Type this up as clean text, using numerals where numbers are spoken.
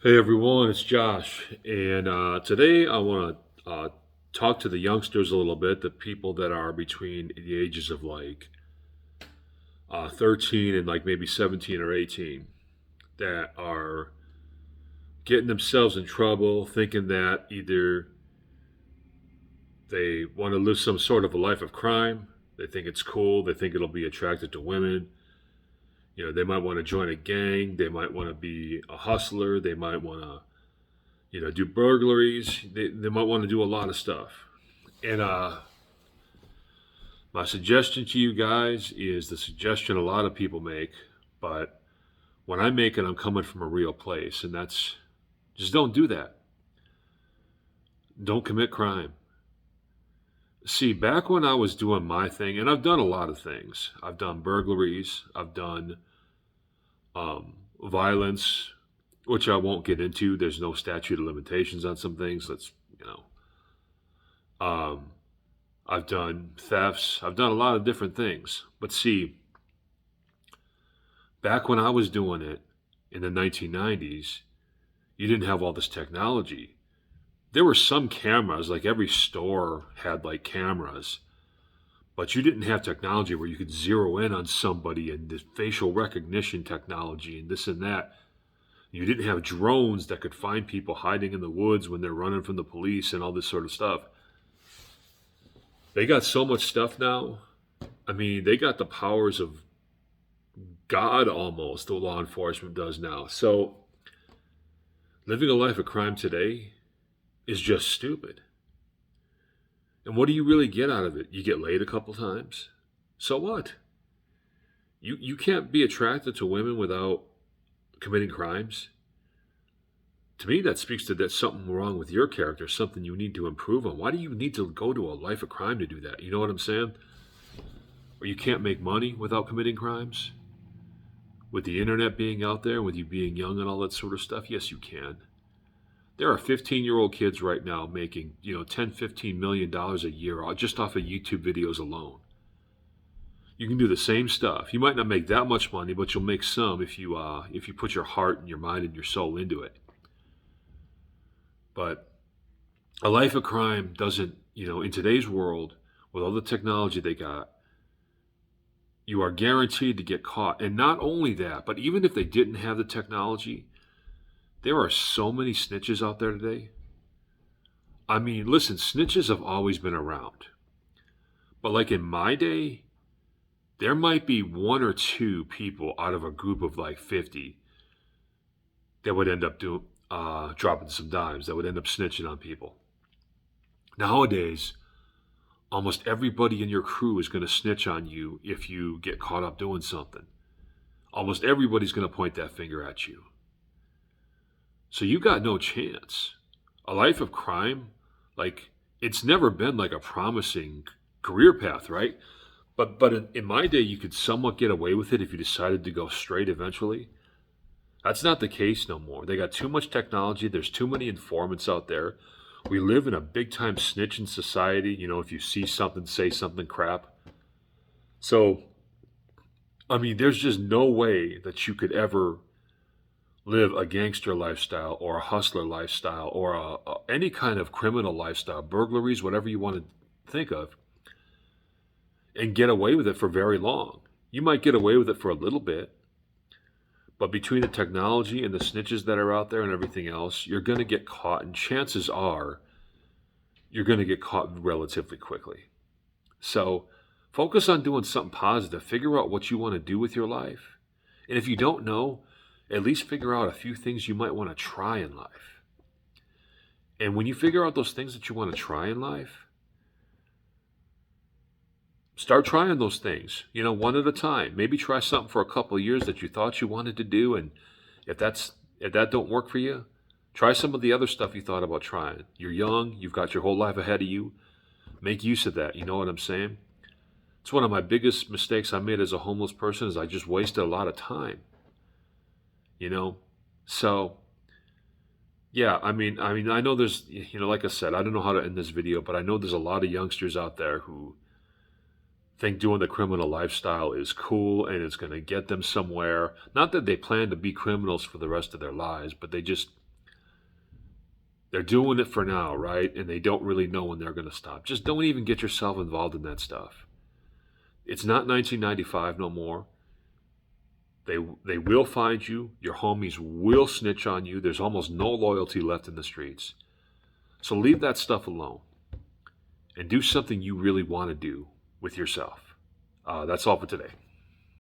Hey everyone, it's Josh, and today I want to talk to the youngsters a little bit, the people that are between the ages of 13 and like maybe 17 or 18, that are getting themselves in trouble, thinking that either they want to live some sort of a life of crime, they think it's cool, they think it'll be attractive to women. They might want to join a gang, they might want to be a hustler, they might want to do burglaries. They might want to do a lot of stuff. And my suggestion to you guys is the suggestion a lot of people make, but when I make it, I'm coming from a real place, and that's just don't do that. Don't commit crime. See, back when I was doing my thing, and I've done a lot of things. I've done burglaries. I've done violence, which I won't get into. There's no statute of limitations on some things. Um, I've done thefts. I've done a lot of different things. But see, back when I was doing it in the 1990s, you didn't have all this technology. There were some cameras, like every store had like cameras, but you didn't have technology where you could zero in on somebody and this facial recognition technology and this and that. You didn't have drones that could find people hiding in the woods when they're running from the police and all this sort of stuff. They got so much stuff now. I mean, they got the powers of God almost, the law enforcement does now. So living a life of crime today is just stupid. And what do you really get out of it? You get laid a couple times. So what? You can't be attracted to women without committing crimes. To me, that speaks to that something wrong with your character, something you need to improve on. Why do you need to go to a life of crime to do that? You know what I'm saying? Or you can't make money without committing crimes? With the internet being out there, with you being young and all that sort of stuff, yes, you can. There are 15-year-old kids right now making, 10, $15 million a year just off of YouTube videos alone. You can do the same stuff. You might not make that much money, but you'll make some if you put your heart and your mind and your soul into it. But a life of crime doesn't, in today's world, with all the technology they got, you are guaranteed to get caught. And not only that, but even if they didn't have the technology, there are so many snitches out there today. I mean, listen, snitches have always been around. But like in my day, there might be one or two people out of a group of like 50 that would end up dropping some dimes, that would end up snitching on people. Nowadays, almost everybody in your crew is going to snitch on you if you get caught up doing something. Almost everybody's going to point that finger at you. So you got no chance. A life of crime, like it's never been like a promising career path, right? But in my day, you could somewhat get away with it if you decided to go straight eventually. That's not the case no more. They got too much technology. There's too many informants out there. We live in a big time snitching society. If you see something, say something crap. So, I mean, there's just no way that you could ever live a gangster lifestyle or a hustler lifestyle or any kind of criminal lifestyle, burglaries, whatever you want to think of, and get away with it for very long. You might get away with it for a little bit, but between the technology and the snitches that are out there and everything else, you're going to get caught, and chances are you're going to get caught relatively quickly. So focus on doing something positive. Figure out what you want to do with your life. And if you don't know, at least figure out a few things you might want to try in life. And when you figure out those things that you want to try in life, start trying those things, one at a time. Maybe try something for a couple of years that you thought you wanted to do, and if that don't work for you, try some of the other stuff you thought about trying. You're young, you've got your whole life ahead of you. Make use of that. You know what I'm saying? It's one of my biggest mistakes I made as a homeless person is I just wasted a lot of time. You know, so yeah, I know there's, like I said, I don't know how to end this video, but I know there's a lot of youngsters out there who think doing the criminal lifestyle is cool and it's going to get them somewhere. Not that they plan to be criminals for the rest of their lives, but they just They're doing it for now, right? And they don't really know when they're going to stop. Just don't even get yourself involved in that stuff. It's not 1995 no more. They will find you. Your homies will snitch on you. There's almost no loyalty left in the streets. So leave that stuff alone and do something you really want to do with yourself. That's all for today.